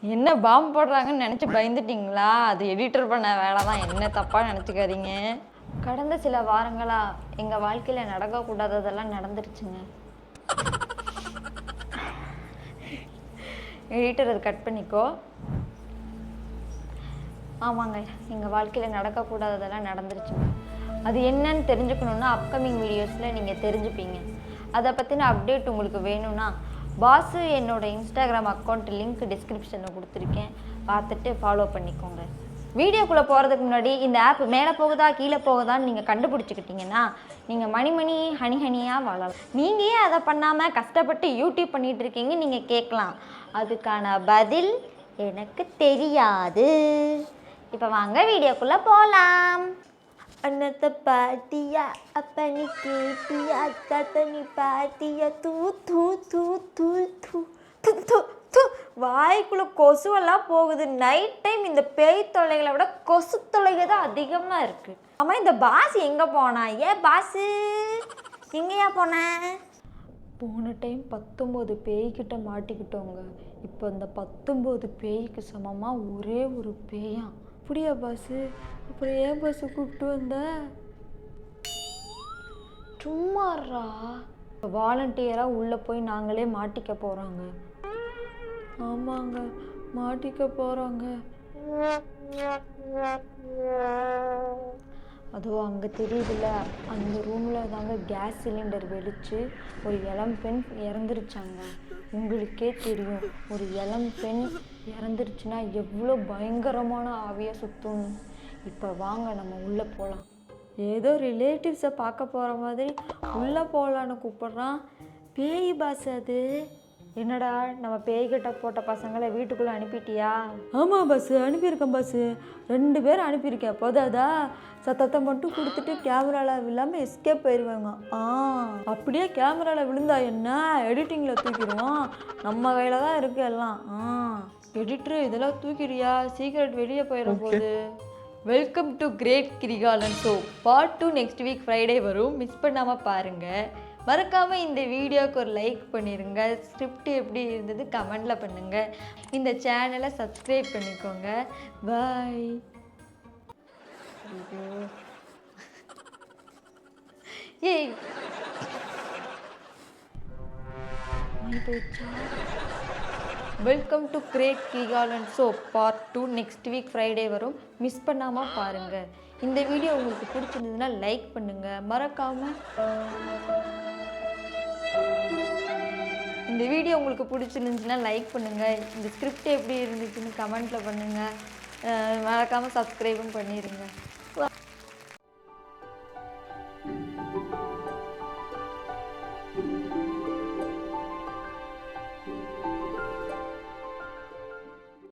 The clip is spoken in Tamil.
என்ன பாம்பு போடுறாங்கன்னு நினச்சி பயந்துட்டிங்களா? அது எடிட்டர் பண்ண வேலை தான், என்ன தப்பாக நினச்சிக்காதீங்க. கடந்த சில வாரங்களாக எங்கள் வாழ்க்கையில் நடக்கக்கூடாததெல்லாம் நடந்துருச்சுங்க. எடிட்டர் அது கட் பண்ணிக்கோ. ஆமாங்க, எங்கள் வாழ்க்கையில் நடக்கக்கூடாததெல்லாம் நடந்துருச்சுங்க. அது என்னன்னு தெரிஞ்சுக்கணுன்னா அப்கமிங் வீடியோஸில் நீங்கள் தெரிஞ்சுப்பீங்க. அதை பற்றின அப்டேட் உங்களுக்கு வேணும்னா பாஸு என்னோடய இன்ஸ்டாகிராம் அக்கௌண்ட் லிங்க் டிஸ்கிரிப்ஷனில் கொடுத்துருக்கேன், பார்த்துட்டு ஃபாலோ பண்ணிக்கோங்க. வீடியோக்குள்ளே போகிறதுக்கு முன்னாடி இந்த ஆப் மேலே போகுதா கீழே போகுதான்னு நீங்கள் கண்டுபிடிச்சிக்கிட்டிங்கன்னா நீங்கள் மணி ஹனியாக வாழலாம். நீங்கள் ஏன் அதை பண்ணாமல் கஷ்டப்பட்டு யூடியூப் பண்ணிகிட்டு இருக்கீங்க நீங்கள் கேட்கலாம். அதுக்கான பதில் எனக்கு தெரியாது. இப்போ வாங்க வீடியோக்குள்ளே போகலாம். அன்னத்தை பாட்டியா அப்ப நீ கேட்டியா தத்தனி பாட்டியா தூ தூ தூ தூ தூ தூ தூ. வாய்க்குள்ளே கொசுவெல்லாம் போகுது. நைட் டைம் இந்த பேய் தொல்லைகளை விட கொசு தொல்லைகள் தான் அதிகமாக இருக்குது. ஆமாம், இந்த பாஸ் எங்கே போனா? ஏன் பாஸு எங்கேயா போனேன்? போன டைம் 19 பேய்கிட்ட மாட்டிக்கிட்டோங்க. இப்போ இந்த 19 பேய்க்கு சமமாக ஒரே ஒரு பேயான். அப்படியா பாஸு? அப்புறம் ஏன் பாஸு கூப்பிட்டு வந்த? சும்மாறா. வாலண்டியராக உள்ளே போய் நாங்களே மாட்டிக்க போகிறாங்க. ஆமாங்க, மாட்டிக்க போகிறாங்க. அதுவும் அங்கே தெரியுதுல்ல, அந்த ரூமில் தாங்க கேஸ் சிலிண்டர் வெடித்து ஒரு இளம் பெண் இறந்துருச்சாங்க. உங்களுக்கே தெரியும், ஒரு இளம் பெண் இறந்துருச்சுன்னா எவ்வளோ பயங்கரமான ஆவியாக சுற்றும். இப்போ வாங்க நம்ம உள்ளே போகலாம். ஏதோ ரிலேட்டிவ்ஸை பார்க்க போகிற மாதிரி உள்ளே போகலான்னு கூப்பிட்றான். பேய் பாஸ் அது. என்னடா, நம்ம பேய்கிட்ட போட்ட பசங்களை வீட்டுக்குள்ளே அனுப்பிட்டியா? ஆமாம் பாஸு, அனுப்பியிருக்கேன் பாஸு. 2 பேர் அனுப்பியிருக்கேன். போதாதா? சத்தத்தை மட்டும் கொடுத்துட்டு கேமராவில் விழாமல் எஸ்கேப் போயிடுவாங்க. அப்படியே கேமராவில் விழுந்தா என்ன? எடிட்டிங்கில் தூக்கிடுவோம். நம்ம கையில் தான் இருக்குது எல்லாம். எடிட்ரு இதெல்லாம் தூக்கிடுயா, சீக்கிரம் வெளியே போயிட போகுது. Welcome to great Kirikalan show part 2 next week Friday வரும். மிஸ் பண்ணாமல் பாருங்கள். மறக்காமல் இந்த வீடியோவுக்கு ஒரு லைக் பண்ணிடுங்க. ஸ்கிரிப்ட் எப்படி இருந்தது கமெண்டில் பண்ணுங்கள். இந்த சேனலை சப்ஸ்கிரைப் பண்ணிக்கோங்க. பாய். ஏய் welcome to great Kirikalan show part 2 next week Friday வரும். மிஸ் பண்ணாமல் பாருங்கள். இந்த வீடியோ உங்களுக்கு பிடிச்சிருந்ததுன்னா லைக் பண்ணுங்கள். மறக்காமல் இந்த வீடியோ உங்களுக்கு பிடிச்சிருந்துச்சுன்னா லைக் பண்ணுங்கள். இந்த ஸ்கிரிப்ட் எப்படி இருந்துச்சுன்னு கமெண்ட்டில் பண்ணுங்கள். மறக்காமல் சப்ஸ்கிரைபும் பண்ணிடுங்க.